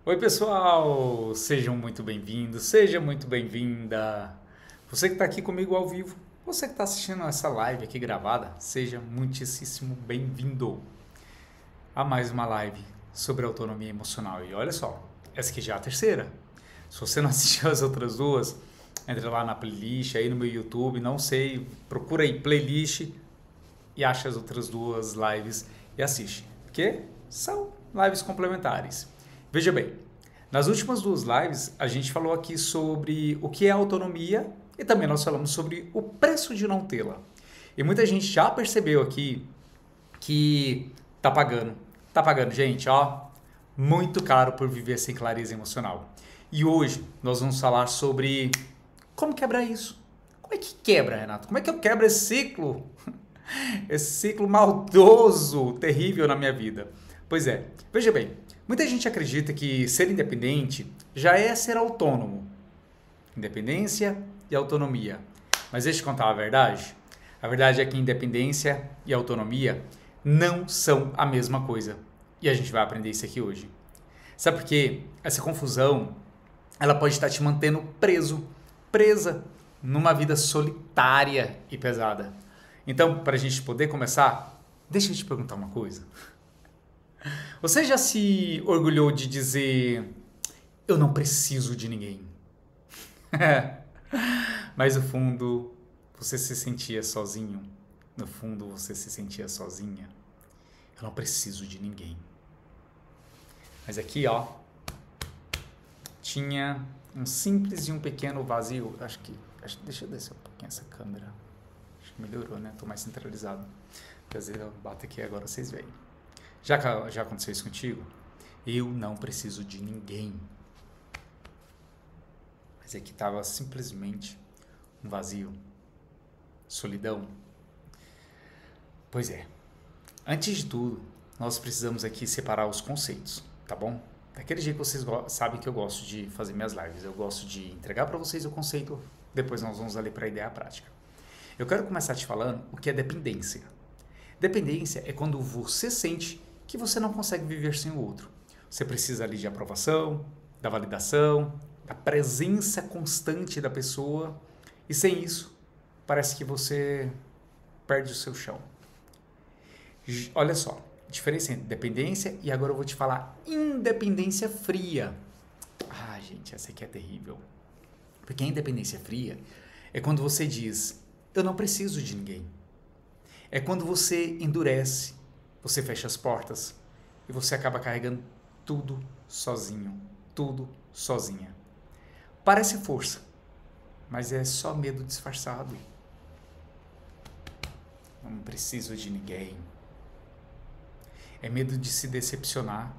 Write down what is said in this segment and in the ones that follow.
Oi, pessoal! Sejam muito bem-vindos, seja muito bem-vinda. Você que está aqui comigo ao vivo, você que está assistindo essa live aqui gravada, seja muitíssimo bem-vindo a mais uma live sobre autonomia emocional. E olha só, essa aqui já é a terceira. Se você não assistiu as outras duas, entre lá na playlist, aí no meu YouTube, não sei, procura aí playlist e acha as outras duas lives e assiste, porque são lives complementares. Veja bem, nas últimas duas lives a gente falou aqui sobre o que é autonomia e também nós falamos sobre o preço de não tê-la. E muita gente já percebeu aqui que tá pagando, gente, ó, muito caro por viver sem clareza emocional. E hoje nós vamos falar sobre como quebrar isso. Como é que quebra, Renato? Como é que eu quebro esse ciclo? Esse ciclo maldoso, terrível na minha vida. Pois é, veja bem, muita gente acredita que ser independente já é ser autônomo. Independência e autonomia. Mas deixa eu te contar a verdade. A verdade é que independência e autonomia não são a mesma coisa. E a gente vai aprender isso aqui hoje. Sabe por quê? Essa confusão, ela pode estar te mantendo presa numa vida solitária e pesada. Então, para a gente poder começar, deixa eu te perguntar uma coisa. Você já se orgulhou de dizer eu não preciso de ninguém? Mas no fundo, você se sentia sozinho? No fundo, você se sentia sozinha? Eu não preciso de ninguém. Mas aqui, ó, tinha um simples e um pequeno vazio. Deixa eu descer um pouquinho essa câmera. Acho que melhorou, né? Tô mais centralizado. Quer dizer, eu bato aqui agora, vocês veem. Já aconteceu isso contigo? Eu não preciso de ninguém. Mas aqui tava simplesmente um vazio. Solidão. Pois é. Antes de tudo, nós precisamos aqui separar os conceitos, tá bom? Daquele jeito que vocês sabem que eu gosto de fazer minhas lives. Eu gosto de entregar para vocês o conceito, depois nós vamos ali para a ideia prática. Eu quero começar te falando o que é dependência. Dependência é quando você sente que você não consegue viver sem o outro. Você precisa ali de aprovação, da validação, da presença constante da pessoa, e sem isso, parece que você perde o seu chão. Olha só, diferença entre dependência e agora eu vou te falar independência fria. Ah, gente, essa aqui é terrível. Porque a independência fria é quando você diz, eu não preciso de ninguém. É quando você endurece, você fecha as portas e você acaba carregando tudo sozinho, tudo sozinha. Parece força, mas é só medo disfarçado. Não preciso de ninguém. É medo de se decepcionar.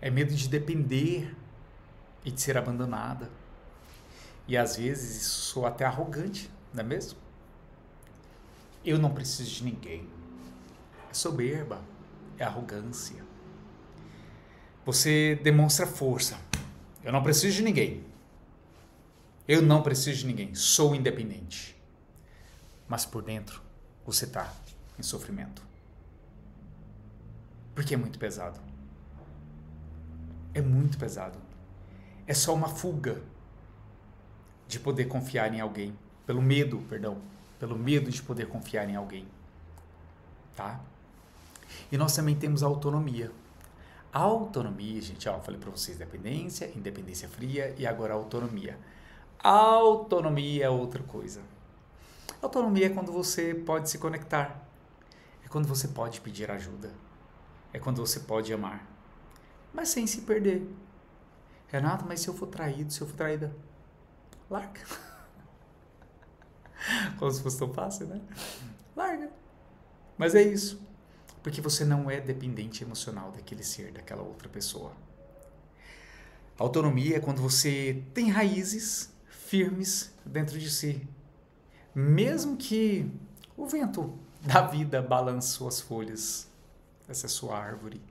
É medo de depender e de ser abandonada. E às vezes isso soa até arrogante, não é mesmo? Eu não preciso de ninguém. É soberba, é arrogância. Você demonstra força. Eu não preciso de ninguém. Eu não preciso de ninguém. Sou independente. Mas por dentro, você está em sofrimento. Porque é muito pesado. É muito pesado. É só uma fuga de poder confiar em alguém. Pelo medo de poder confiar em alguém. Tá? E nós também temos a autonomia. A autonomia, gente, ó, eu falei para vocês, dependência, independência fria e agora a autonomia. A autonomia é outra coisa. Autonomia é quando você pode se conectar. É quando você pode pedir ajuda. É quando você pode amar. Mas sem se perder. Renato, mas se eu for traído, se eu for traída, larga. Como se fosse tão fácil, né? Larga. Mas é isso. Porque você não é dependente emocional daquele ser, daquela outra pessoa. Autonomia é quando você tem raízes firmes dentro de si. Mesmo que o vento da vida balance suas folhas, essa é a sua árvore,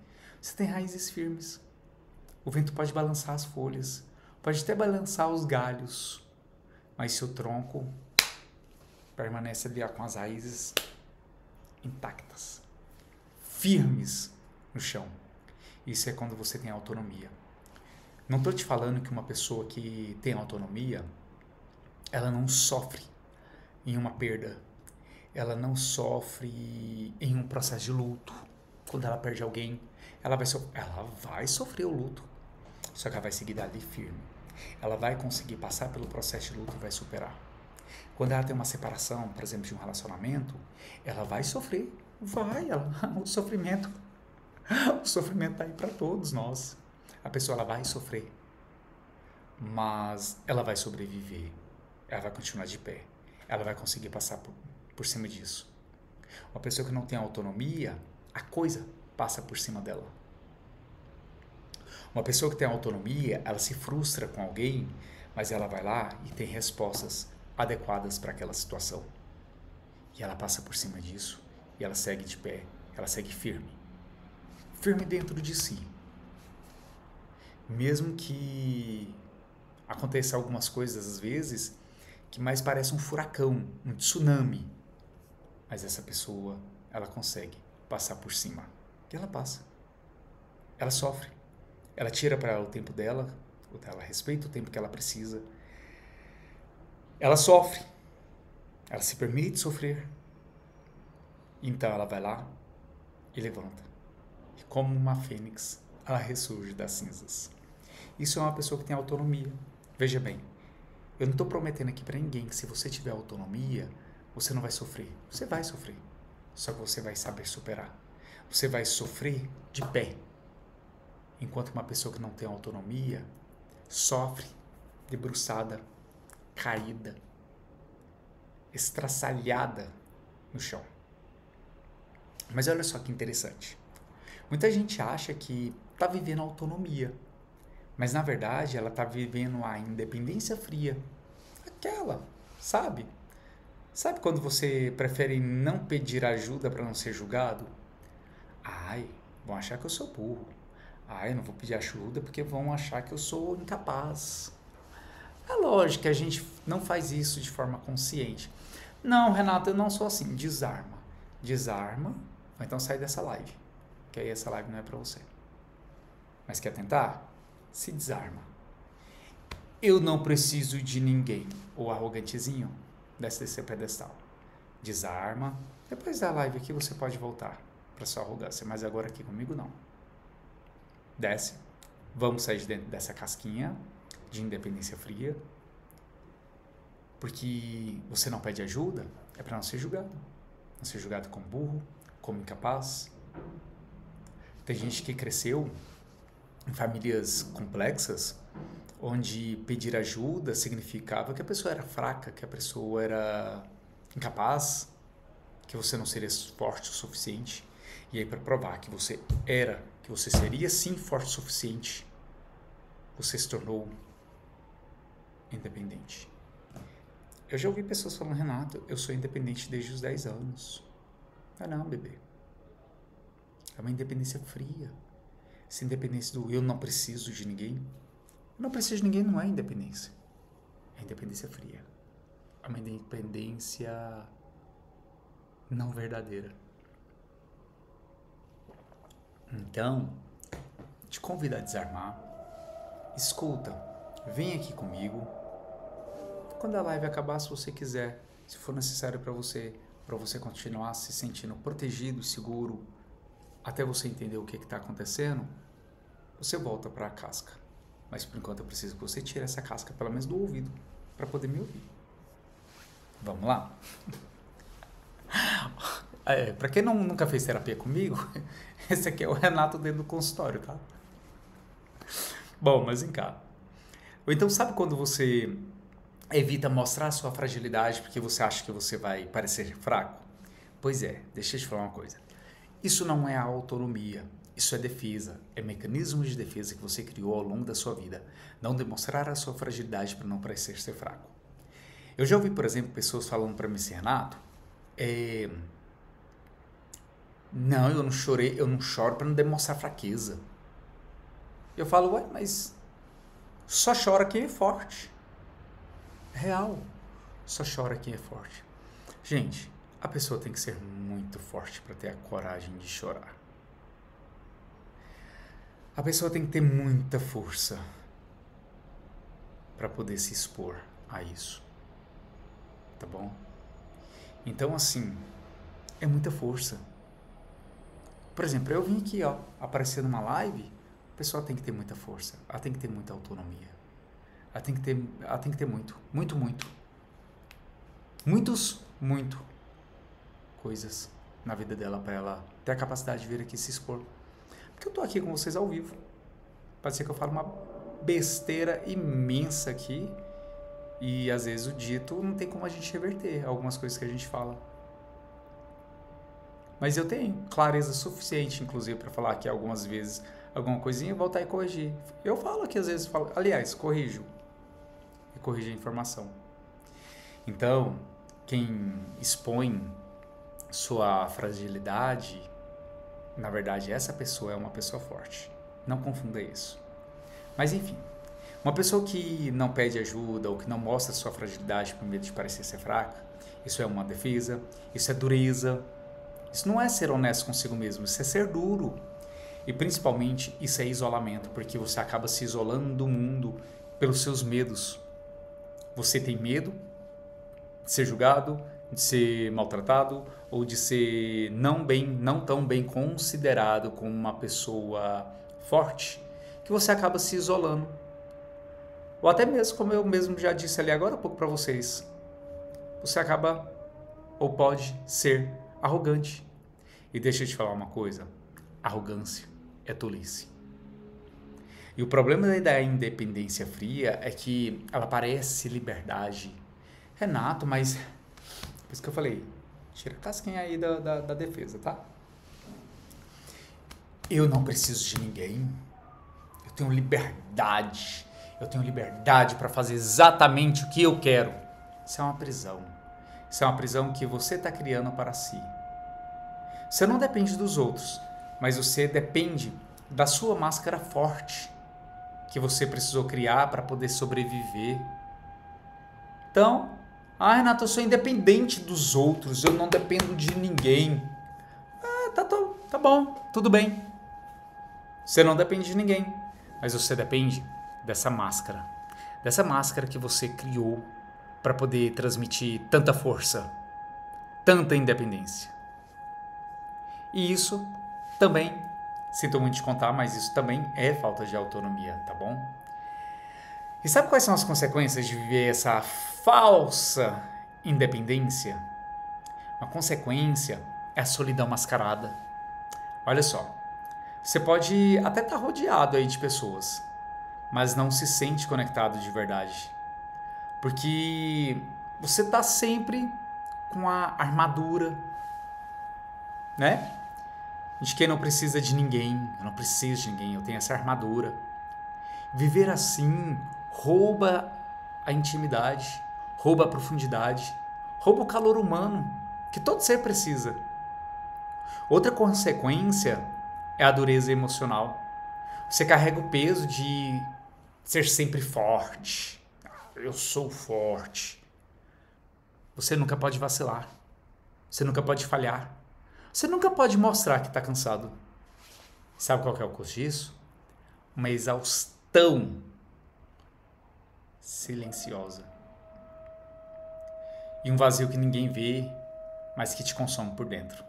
você tem raízes firmes. O vento pode balançar as folhas, pode até balançar os galhos, mas seu tronco permanece ali com as raízes intactas, firmes no chão. Isso é quando você tem autonomia. Não estou te falando que uma pessoa que tem autonomia, ela não sofre em uma perda. Ela não sofre em um processo de luto. Quando ela perde alguém, ela vai sofrer o luto. Só que ela vai seguir dali firme. Ela vai conseguir passar pelo processo de luto e vai superar. Quando ela tem uma separação, por exemplo, de um relacionamento, ela vai sofrer. O sofrimento está aí para todos nós. A pessoa ela vai sofrer, mas ela vai sobreviver. Ela vai continuar de pé. Ela vai conseguir passar por cima disso. Uma pessoa que não tem autonomia, a coisa passa por cima dela. Uma pessoa que tem autonomia, ela se frustra com alguém, mas ela vai lá e tem respostas adequadas para aquela situação. E ela passa por cima disso, e ela segue de pé, ela segue firme. Firme dentro de si. Mesmo que aconteça algumas coisas às vezes que mais parece um furacão, um tsunami. Mas essa pessoa, ela consegue passar por cima. E ela passa. Ela sofre. Ela tira para ela o tempo dela, ela respeita o tempo que ela precisa. Ela sofre. Ela se permite sofrer. Então ela vai lá e levanta. E como uma fênix, ela ressurge das cinzas. Isso é uma pessoa que tem autonomia. Veja bem, eu não estou prometendo aqui para ninguém que se você tiver autonomia, você não vai sofrer. Você vai sofrer. Só que você vai saber superar. Você vai sofrer de pé. Enquanto uma pessoa que não tem autonomia sofre debruçada, caída, estraçalhada no chão. Mas olha só que interessante. Muita gente acha que está vivendo autonomia, mas na verdade ela está vivendo a independência fria. Aquela, sabe? Sabe quando você prefere não pedir ajuda para não ser julgado? Ai, vão achar que eu sou burro. Ai, eu não vou pedir ajuda porque vão achar que eu sou incapaz. É lógico que a gente não faz isso de forma consciente. Não, Renato, eu não sou assim. Desarma. Desarma, ou então sai dessa live. Que aí essa live não é pra você. Mas quer tentar? Se desarma. Eu não preciso de ninguém. O arrogantezinho, desce desse pedestal. Desarma. Depois da live aqui você pode voltar pra sua arrogância. Mas agora aqui comigo não. Desce. Vamos sair de dentro dessa casquinha de independência fria. Porque você não pede ajuda, é para não ser julgado. Não ser julgado como burro, como incapaz. Tem gente que cresceu em famílias complexas, onde pedir ajuda significava que a pessoa era fraca, que a pessoa era incapaz, que você não seria forte o suficiente. E aí, para provar que você era, que você seria sim forte o suficiente, você se tornou independente. Eu já ouvi pessoas falando, Renato, eu sou independente desde os 10 anos. Não, bebê. É uma independência fria. Essa independência do eu não preciso de ninguém. Eu não preciso de ninguém não é independência. É independência fria. É uma independência não verdadeira. Então, te convido a desarmar. Escuta, vem aqui comigo. Quando a live acabar, se você quiser, se for necessário para você continuar se sentindo protegido e seguro, até você entender o que está acontecendo, você volta para a casca. Mas por enquanto eu preciso que você tire essa casca, pelo menos do ouvido, para poder me ouvir. Vamos lá? Para quem nunca fez terapia comigo, esse aqui é o Renato dentro do consultório, tá? Bom, mas vem cá. Ou então, sabe quando você evita mostrar a sua fragilidade porque você acha que você vai parecer fraco? Pois é, deixa eu te falar uma coisa. Isso não é autonomia, isso é defesa, é mecanismo de defesa que você criou ao longo da sua vida. Não demonstrar a sua fragilidade para não parecer ser fraco. Eu já ouvi, por exemplo, pessoas falando para mim assim, Renato, não, eu não chorei, eu não choro para não demonstrar fraqueza. Eu falo, ué, mas só chora quem é forte. Real, só chora quem é forte. Gente, a pessoa tem que ser muito forte para ter a coragem de chorar. A pessoa tem que ter muita força para poder se expor a isso, tá bom? Então, assim, é muita força. Por exemplo, eu vim aqui, ó, aparecer numa live, a pessoa tem que ter muita força, ela tem que ter muita autonomia, ela tem que ter muito coisas na vida dela para ela ter a capacidade de vir aqui se expor. Porque eu tô aqui com vocês ao vivo. Pode ser que eu fale uma besteira imensa aqui e às vezes o dito não tem como a gente reverter algumas coisas que a gente fala. Mas eu tenho clareza suficiente, inclusive, para falar aqui algumas vezes alguma coisinha e voltar e corrigir. Eu falo aqui às vezes, aliás, corrijo. E corrijo a informação. Então, quem expõe sua fragilidade, na verdade, essa pessoa é uma pessoa forte. Não confunda isso. Mas enfim, uma pessoa que não pede ajuda ou que não mostra sua fragilidade por medo de parecer ser fraca, isso é uma defesa, isso é dureza. Isso não é ser honesto consigo mesmo, isso é ser duro. E principalmente isso é isolamento, porque você acaba se isolando do mundo pelos seus medos. Você tem medo de ser julgado, de ser maltratado ou de ser não tão bem considerado como uma pessoa forte, que você acaba se isolando. Ou até mesmo, como eu mesmo já disse ali agora há pouco para vocês, você acaba ou pode ser arrogante. E deixa eu te falar uma coisa, arrogância é tolice. E o problema da independência fria é que ela parece liberdade. Renato, mas... Por isso que eu falei, tira a casquinha aí da defesa, tá? Eu não preciso de ninguém. Eu tenho liberdade. Eu tenho liberdade para fazer exatamente o que eu quero. Isso é uma prisão. Isso é uma prisão que você está criando para si. Você não depende dos outros, mas você depende da sua máscara forte que você precisou criar para poder sobreviver. Então, Renato, eu sou independente dos outros, eu não dependo de ninguém. Tá bom, tudo bem. Você não depende de ninguém, mas você depende dessa máscara. Dessa máscara que você criou para poder transmitir tanta força, tanta independência. E isso também, sinto muito te contar, mas isso também é falta de autonomia, tá bom? E sabe quais são as consequências de viver essa falsa independência? Uma consequência é a solidão mascarada. Olha só, você pode até estar rodeado aí de pessoas, mas não se sente conectado de verdade. Porque você está sempre com a armadura, né? De quem não precisa de ninguém. Eu não preciso de ninguém, eu tenho essa armadura. Viver assim rouba a intimidade, rouba a profundidade, rouba o calor humano que todo ser precisa. Outra consequência é a dureza emocional. Você carrega o peso de ser sempre forte. Eu sou forte. Você nunca pode vacilar. Você nunca pode falhar. Você nunca pode mostrar que está cansado. Sabe qual que é o custo disso? Uma exaustão silenciosa. E um vazio que ninguém vê, mas que te consome por dentro.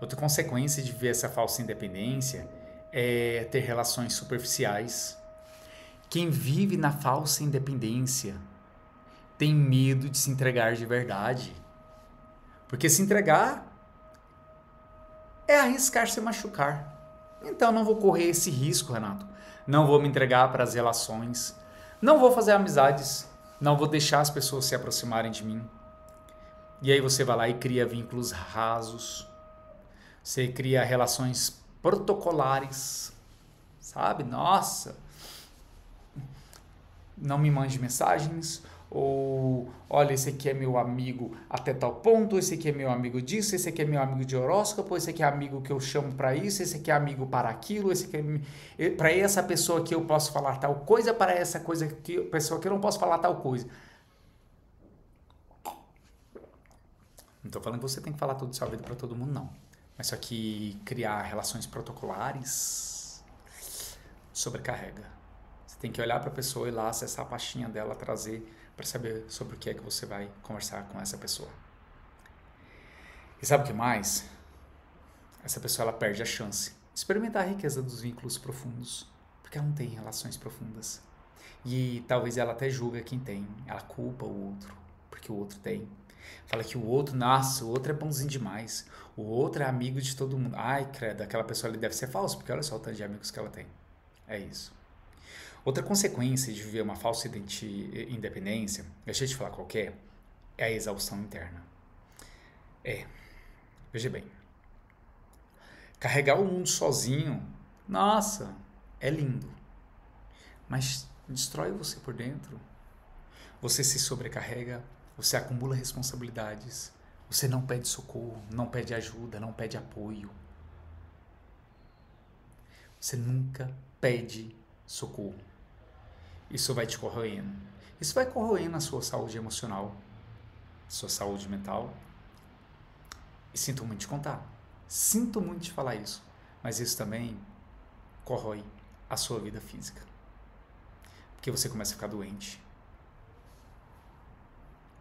Outra consequência de viver essa falsa independência é ter relações superficiais. Quem vive na falsa independência tem medo de se entregar de verdade. Porque se entregar é arriscar se machucar. Então não vou correr esse risco, Renato. Não vou me entregar para as relações. Não vou fazer amizades. Não vou deixar as pessoas se aproximarem de mim. E aí você vai lá e cria vínculos rasos. Você cria relações protocolares. Sabe? Nossa! Não me mande mensagens. Ou, olha, esse aqui é meu amigo até tal ponto, esse aqui é meu amigo disso, esse aqui é meu amigo de horóscopo, esse aqui é amigo que eu chamo para isso, esse aqui é amigo para aquilo, esse aqui é para essa pessoa que eu posso falar tal coisa, para essa pessoa que eu não posso falar tal coisa. Não estou falando que você tem que falar tudo de sua vida para todo mundo, não. Mas só que criar relações protocolares sobrecarrega. Você tem que olhar para a pessoa e lá acessar a pastinha dela, trazer para saber sobre o que é que você vai conversar com essa pessoa. E sabe o que mais? Essa pessoa ela perde a chance de experimentar a riqueza dos vínculos profundos, porque ela não tem relações profundas. E talvez ela até julga quem tem, ela culpa o outro, porque o outro tem. Fala que o outro, nossa, o outro é bonzinho demais, o outro é amigo de todo mundo. Ai, credo, aquela pessoa ali deve ser falsa, porque olha só o tanto de amigos que ela tem. É isso. Outra consequência de viver uma falsa independência, deixa eu te falar qual que é a exaustão interna. Veja bem, carregar o mundo sozinho, nossa, é lindo, mas destrói você por dentro. Você se sobrecarrega, você acumula responsabilidades, você não pede socorro, não pede ajuda, não pede apoio. Você nunca pede socorro. Isso vai te corroendo. Isso vai corroendo a sua saúde emocional, sua saúde mental. E sinto muito te contar. Sinto muito te falar isso. Mas isso também corrói a sua vida física. Porque você começa a ficar doente.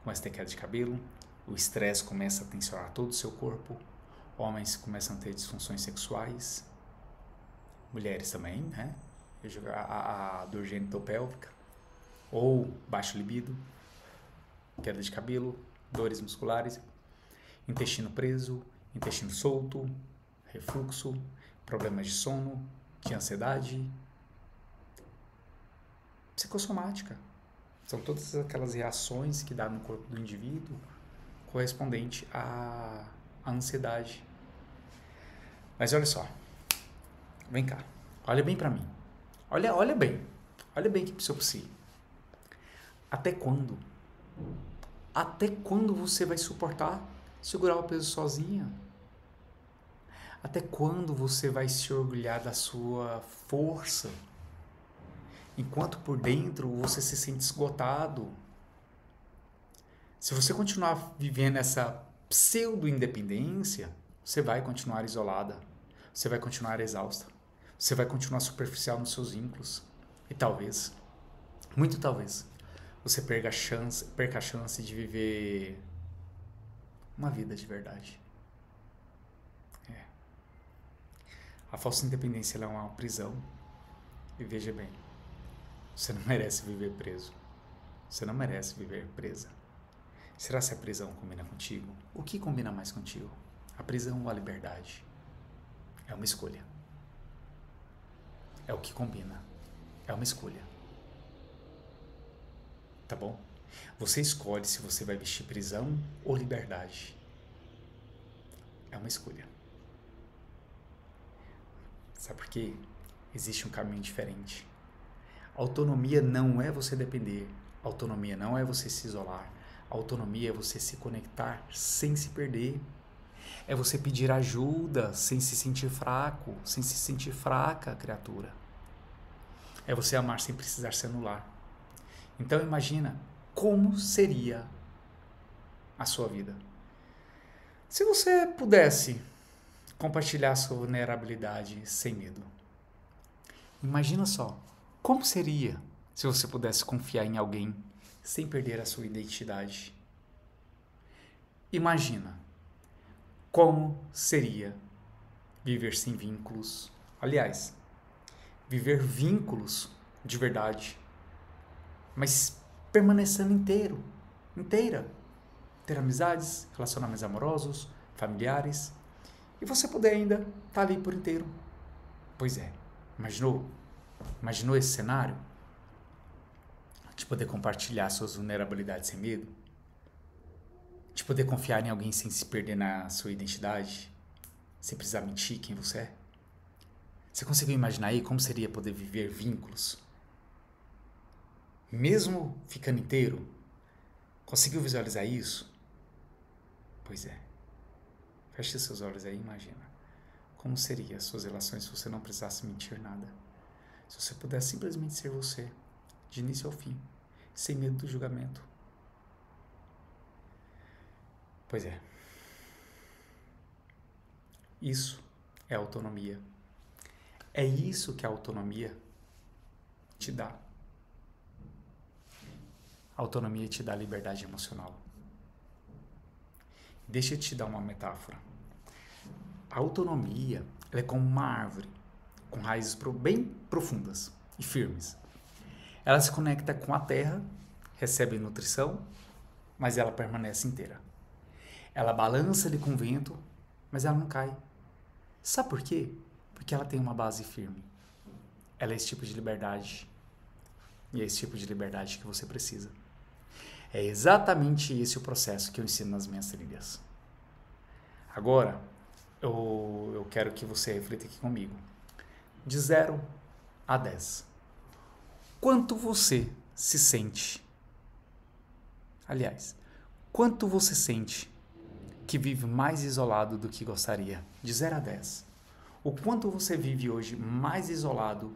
Começa a ter queda de cabelo. O estresse começa a tensionar todo o seu corpo. Homens começam a ter disfunções sexuais. Mulheres também, né? A dor genitopélvica. Ou baixo libido. Queda de cabelo. Dores musculares. Intestino preso. Intestino solto. Refluxo. Problemas de sono. De ansiedade. Psicossomática. São todas aquelas reações que dá no corpo do indivíduo correspondente à ansiedade. Mas olha só. Vem cá. Olha bem pra mim. Olha bem. Olha bem aqui pro seu psi. Até quando? Até quando você vai suportar segurar o peso sozinha? Até quando você vai se orgulhar da sua força? Enquanto por dentro você se sente esgotado. Se você continuar vivendo essa pseudo-independência, você vai continuar isolada. Você vai continuar exausta. Você vai continuar superficial nos seus vínculos. E talvez, muito talvez, você perca a chance de viver uma vida de verdade. A falsa independência ela é uma prisão. E veja bem, você não merece viver preso. Você não merece viver presa. Será que a prisão combina contigo? O que combina mais contigo? A prisão ou a liberdade? É uma escolha. É o que combina. É uma escolha. Tá bom? Você escolhe se você vai vestir prisão ou liberdade. É uma escolha. Sabe por quê? Existe um caminho diferente. Autonomia não é você depender. Autonomia não é você se isolar. Autonomia é você se conectar sem se perder. É você pedir ajuda sem se sentir fraco, sem se sentir fraca, criatura. É você amar sem precisar se anular. Então imagina como seria a sua vida. Se você pudesse compartilhar sua vulnerabilidade sem medo. Imagina só, como seria se você pudesse confiar em alguém sem perder a sua identidade? Imagina como seria viver sem vínculos. Aliás, viver vínculos de verdade, mas permanecendo inteira. Ter amizades, relacionamentos amorosos, familiares, e você poder ainda estar ali por inteiro. Pois é, imaginou? Imaginou esse cenário? De poder compartilhar suas vulnerabilidades sem medo? De poder confiar em alguém sem se perder na sua identidade? Sem precisar mentir quem você é? Você conseguiu imaginar aí como seria poder viver vínculos? Mesmo ficando inteiro? Conseguiu visualizar isso? Pois é. Feche seus olhos aí e imagina. Como seriam as suas relações se você não precisasse mentir nada? Se você pudesse simplesmente ser você, de início ao fim, sem medo do julgamento. Pois é. Isso é autonomia. É isso que a autonomia te dá. A autonomia te dá liberdade emocional. Deixa eu te dar uma metáfora. A autonomia ela é como uma árvore, com raízes bem profundas e firmes. Ela se conecta com a terra, recebe nutrição, mas ela permanece inteira. Ela balança ali com o vento, mas ela não cai. Sabe por quê? Porque ela tem uma base firme. Ela é esse tipo de liberdade. E é esse tipo de liberdade que você precisa. É exatamente esse o processo que eu ensino nas minhas trilhas. Agora, eu quero que você reflita aqui comigo. De 0 a 10. Quanto você se sente? Aliás, quanto você sente que vive mais isolado do que gostaria? De 0 a 10. O quanto você vive hoje mais isolado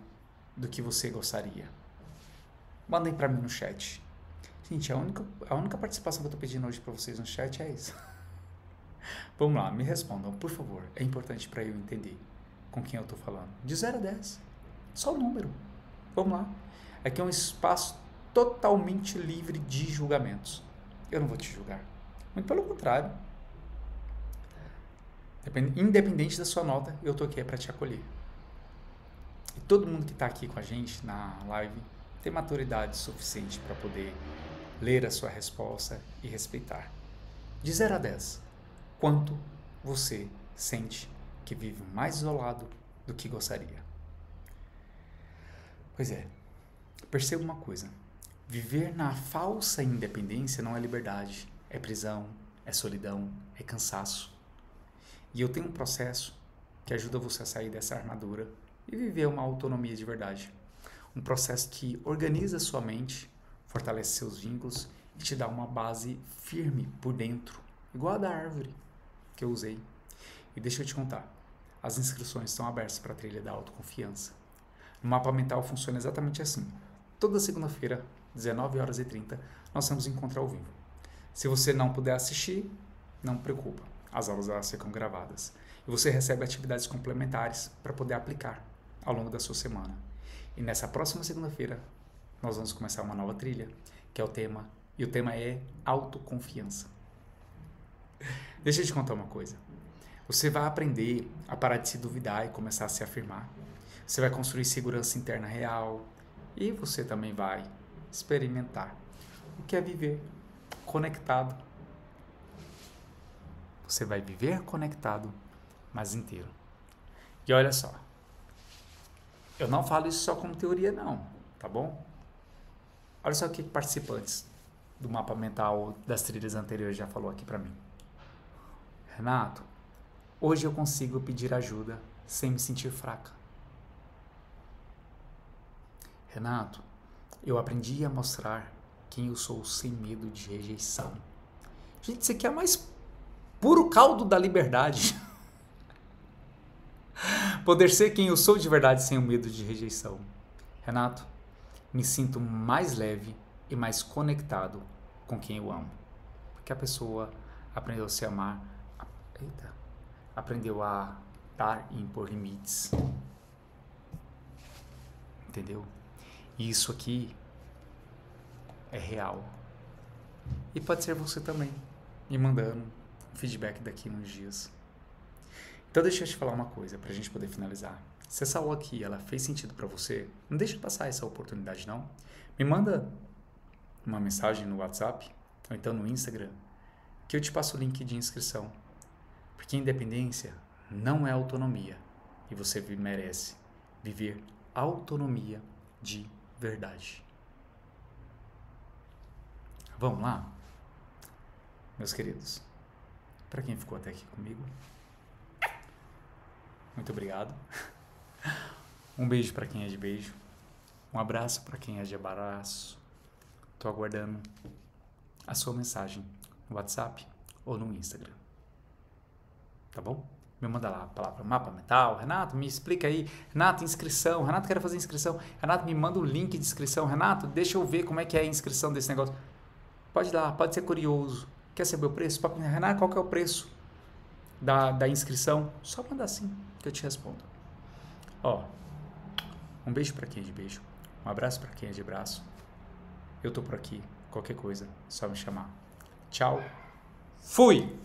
do que você gostaria? Mandem para mim no chat. Gente, a única participação que eu tô pedindo hoje para vocês no chat é isso. Vamos lá, me respondam, por favor. É importante para eu entender com quem eu tô falando. De 0 a 10. Só o número. Vamos lá. Aqui é um espaço totalmente livre de julgamentos. Eu não vou te julgar. Muito pelo contrário. Independente da sua nota, eu tô aqui para te acolher. E todo mundo que está aqui com a gente na live tem maturidade suficiente para poder ler a sua resposta e respeitar. De 0 a 10, quanto você sente que vive mais isolado do que gostaria? Pois é, perceba uma coisa. Viver na falsa independência não é liberdade, é prisão, é solidão, é cansaço. E eu tenho um processo que ajuda você a sair dessa armadura e viver uma autonomia de verdade. Um processo que organiza sua mente, fortalece seus vínculos e te dá uma base firme por dentro, igual a da árvore que eu usei. E deixa eu te contar, as inscrições estão abertas para a trilha da autoconfiança. O mapa mental funciona exatamente assim. Toda segunda-feira, 19h30, nós temos encontro ao vivo. Se você não puder assistir, não preocupa. As aulas elas ficam gravadas. E você recebe atividades complementares para poder aplicar ao longo da sua semana. E nessa próxima segunda-feira, nós vamos começar uma nova trilha, que é o tema, e o tema é autoconfiança. Deixa eu te contar uma coisa. Você vai aprender a parar de se duvidar e começar a se afirmar. Você vai construir segurança interna real e você também vai experimentar o que é viver conectado. Você vai viver conectado, mas inteiro. E olha só, eu não falo isso só como teoria não, tá bom? Olha só o que participantes do mapa mental das trilhas anteriores já falou aqui pra mim. Renato, hoje eu consigo pedir ajuda sem me sentir fraca. Renato, eu aprendi a mostrar quem eu sou sem medo de rejeição. Gente, isso aqui é mais puro caldo da liberdade. Poder ser quem eu sou de verdade sem o medo de rejeição. Renato, me sinto mais leve e mais conectado com quem eu amo. Porque a pessoa aprendeu a se amar, aprendeu a dar e impor limites. Entendeu? E isso aqui é real. E pode ser você também, me mandando um feedback daqui a uns dias. Então deixa eu te falar uma coisa pra gente poder finalizar. Se essa aula aqui ela fez sentido pra você, não deixa passar essa oportunidade não. Me manda uma mensagem no WhatsApp ou então no Instagram que eu te passo o link de inscrição. Porque independência não é autonomia e você merece viver autonomia de verdade. Vamos lá? Meus queridos, para quem ficou até aqui comigo, muito obrigado. Um beijo para quem é de beijo. Um abraço para quem é de abraço. Tô aguardando a sua mensagem no WhatsApp ou no Instagram. Tá bom? Me manda lá a palavra mapa mental. Renato, me explica aí. Renato, inscrição. Renato, quero fazer inscrição. Renato, me manda o link de inscrição. Renato, deixa eu ver como é que é a inscrição desse negócio. Pode ir lá, pode ser curioso. Quer saber o preço? Renato, qual que é o preço? da inscrição, só manda assim que eu te respondo. Ó, um beijo pra quem é de beijo, um abraço pra quem é de braço. Eu tô por aqui, qualquer coisa, só me chamar. Tchau, fui!